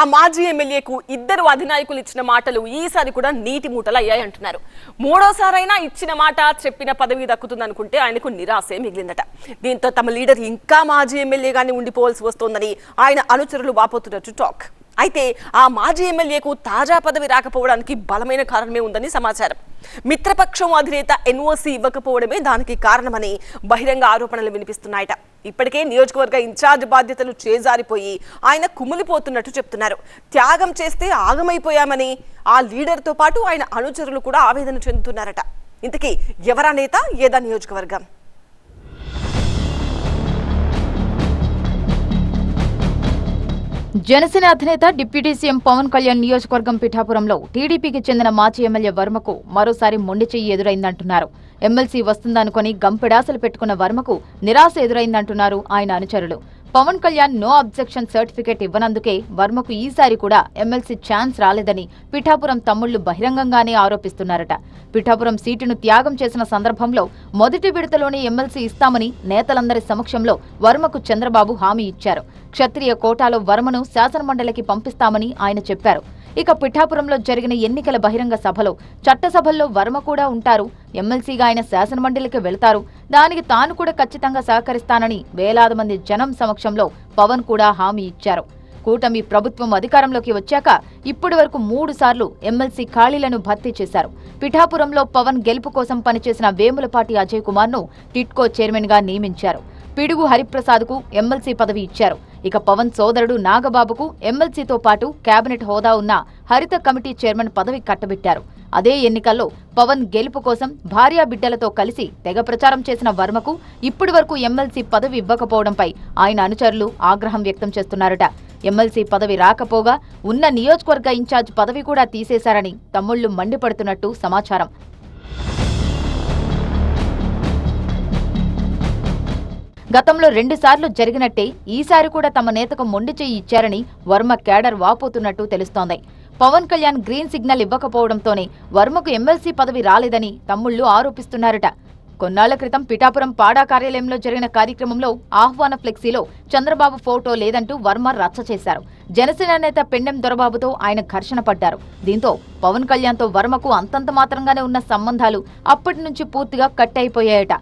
ఆ మాజీ ఎమ్మెల్యేకు ఇద్దరు అధినాయకులు ఇచ్చిన మాటలు ఈసారి కూడా నీటి మూటలు అయ్యాయి అంటున్నారు. మూడోసారైనా ఇచ్చిన మాట చెప్పిన పదవి దక్కుతుందనుకుంటే ఆయనకు నిరాశే మిగిలిందట. దీంతో తమ లీడర్ ఇంకా మాజీ ఎమ్మెల్యేగానే ఉండిపోవాల్సి వస్తోందని ఆయన అనుచరులు వాపోతున్నట్టు టాక్. అయితే ఆ మాజీ ఎమ్మెల్యేకు తాజా పదవి రాకపోవడానికి బలమైన కారణమే ఉందని సమాచారం. మిత్రపక్షం అధినేత ఎన్ఓసి ఇవ్వకపోవడమే దానికి కారణమని బహిరంగ ఆరోపణలు వినిపిస్తున్నాయట. ఇప్పటికే నియోజకవర్గ ఇన్ఛార్జ్ బాధ్యతలు చేజారిపోయి ఆయన కుమిలిపోతున్నట్టు చెప్తున్నారు. త్యాగం చేస్తే ఆగమైపోయామని ఆ లీడర్తో పాటు ఆయన అనుచరులు కూడా ఆవేదన చెందుతున్నారట. ఇంతకీ ఎవరా నేత, ఏదా నియోజకవర్గం? జనసేన అధినేత డిప్యూటీ సీఎం పవన్ కళ్యాణ్ నియోజకవర్గం పిఠాపురంలో టీడీపీకి చెందిన మాజీ ఎమ్మెల్యే వర్మకు మరోసారి మొండి చెయ్యి ఎదురైందంటున్నారు. ఎమ్మెల్సీ వస్తుందనుకుని గంపెడాసలు పెట్టుకున్న వర్మకు నిరాశ ఎదురైందంటున్నారు ఆయన అనుచరులు. Pawan Kalyan no objection certificate ఇవ్వనందుకే వర్మకు ఈసారి కూడా ఎమ్మెల్సీ ఛాన్స్ రాలేదని పిఠాపురం తమ్ముళ్లు బహిరంగంగానే ఆరోపిస్తున్నారట. పిఠాపురం సీటును త్యాగం చేసిన సందర్భంలో మొదటి విడతలోనే ఎమ్మెల్సీ ఇస్తామని నేతలందరి సమక్షంలో వర్మకు చంద్రబాబు హామీ ఇచ్చారు. క్షత్రియ కోటాలో వర్మను శాసనమండలికి పంపిస్తామని ఆయన చెప్పారు. ఇక పిఠాపురంలో జరిగిన ఎన్నికల బహిరంగ సభలో చట్టసభల్లో వర్మ కూడా ఉంటారు. ఎమ్మెల్సీగా ఆయన శాసనమండలికి వెళతారు. దానికి తాను కూడా ఖచ్చితంగా సహకరిస్తానని వేలాది మంది జనం సమక్షంలో పవన్ కూడా హామీ ఇచ్చారు. కూటమి ప్రభుత్వం అధికారంలోకి వచ్చాక ఇప్పటి వరకు 3 సార్లు ఎమ్మెల్సీ ఖాళీలను భర్తీ చేశారు. పిఠాపురంలో పవన్ గెలుపు కోసం పనిచేసిన వేములపాటి అజయ్ కుమార్ ను టిట్కో చైర్మన్ గా నియమించారు. పిడుగు హరిప్రసాద్ కు ఎమ్మెల్సీ పదవి ఇచ్చారు. ఇక పవన్ సోదరుడు నాగబాబుకు ఎమ్మెల్సీతో పాటు కేబినెట్ హోదా ఉన్న హరిత కమిటీ చైర్మన్ పదవి కట్టబెట్టారు. అదే ఎన్నికల్లో పవన్ గెలుపు కోసం భార్యా బిడ్డలతో కలిసి తెగ ప్రచారం చేసిన వర్మకు ఇప్పటి వరకు ఎమ్మెల్సీ పదవి ఇవ్వకపోవడంపై ఆయన అనుచరులు ఆగ్రహం వ్యక్తం చేస్తున్నారట. ఎమ్మెల్సీ పదవి రాకపోగా ఉన్న నియోజకవర్గ ఇన్ఛార్జ్ పదవి కూడా తీసేశారని తమ్ముళ్లు మండిపడుతున్నట్టు సమాచారం. గతంలో 2 సార్లు జరిగినట్టే ఈసారి కూడా తమ నేతకు మొండి చెయ్యి ఇచ్చారని వర్మ కేడర్ వాపోతున్నట్టు తెలుస్తోంది. పవన్ కళ్యాణ్ గ్రీన్ సిగ్నల్ ఇవ్వకపోవడంతోనే వర్మకు ఎమ్మెల్సీ పదవి రాలేదని తమ్ముళ్లు ఆరోపిస్తున్నారట. కొన్నాళ్ల క్రితం పిఠాపురం పాడా కార్యాలయంలో జరిగిన కార్యక్రమంలో ఆహ్వాన ఫ్లెక్సీలో చంద్రబాబు ఫోటో లేదంటూ వర్మ రచ్చ చేశారు. జనసేన నేత పెండెం దొరబాబుతో ఆయన ఘర్షణ పడ్డారు. దీంతో పవన్ కళ్యాణ్తో వర్మకు అంతంత మాత్రంగానే ఉన్న సంబంధాలు అప్పటి నుంచి పూర్తిగా కట్ అయిపోయాయట.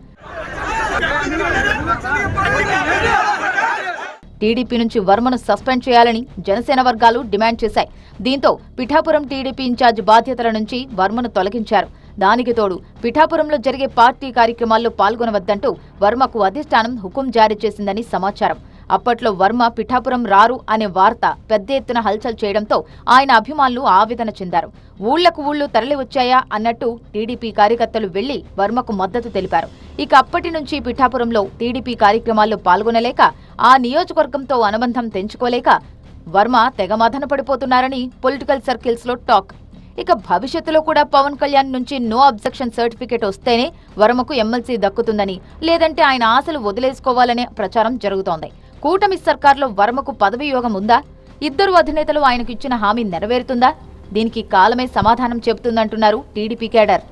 టీడీపీ నుంచి వర్మను సస్పెండ్ చేయాలని జనసేన వర్గాలు డిమాండ్ చేశాయి. దీంతో పిఠాపురం టీడీపీ ఇన్ఛార్జ్ బాధ్యతల నుంచి వర్మను తొలగించారు. దానికి తోడు పిఠాపురంలో జరిగే పార్టీ కార్యక్రమాల్లో పాల్గొనవద్దంటూ వర్మకు అధిష్టానం హుకుం జారీ చేసిందని సమాచారం. అప్పట్లో వర్మ పిఠాపురం రారు అనే వార్త పెద్ద ఎత్తున హల్చల్ చేయడంతో ఆయన అభిమానులు ఆవేదన చెందారు. ఊళ్లకు ఊళ్లు తరలి వచ్చాయా అన్నట్టు టీడీపీ కార్యకర్తలు వెళ్లి వర్మకు మద్దతు తెలిపారు. ఇక అప్పటి నుంచి పిఠాపురంలో టీడీపీ కార్యక్రమాల్లో పాల్గొనలేక ఆ నియోజకవర్గంతో అనుబంధం తెంచుకోలేక వర్మ తెగమథన పడిపోతున్నారని పొలిటికల్ సర్కిల్స్ లో టాక్. ఇక భవిష్యత్తులో కూడా పవన్ కళ్యాణ్ నుంచి నో అబ్జెక్షన్ సర్టిఫికేట్ వస్తేనే వర్మకు ఎమ్మెల్సీ దక్కుతుందని, లేదంటే ఆయన ఆశలు వదిలేసుకోవాలనే ప్రచారం జరుగుతోంది. కూటమి సర్కార్లో వర్మకు పదవి యోగం ఉందా? ఇద్దరు అధినేతలు ఆయనకు ఇచ్చిన హామీ నెరవేరుతుందా? దీనికి కాలమే సమాధానం చెబుతుందంటున్నారు టీడీపీ కేడర్.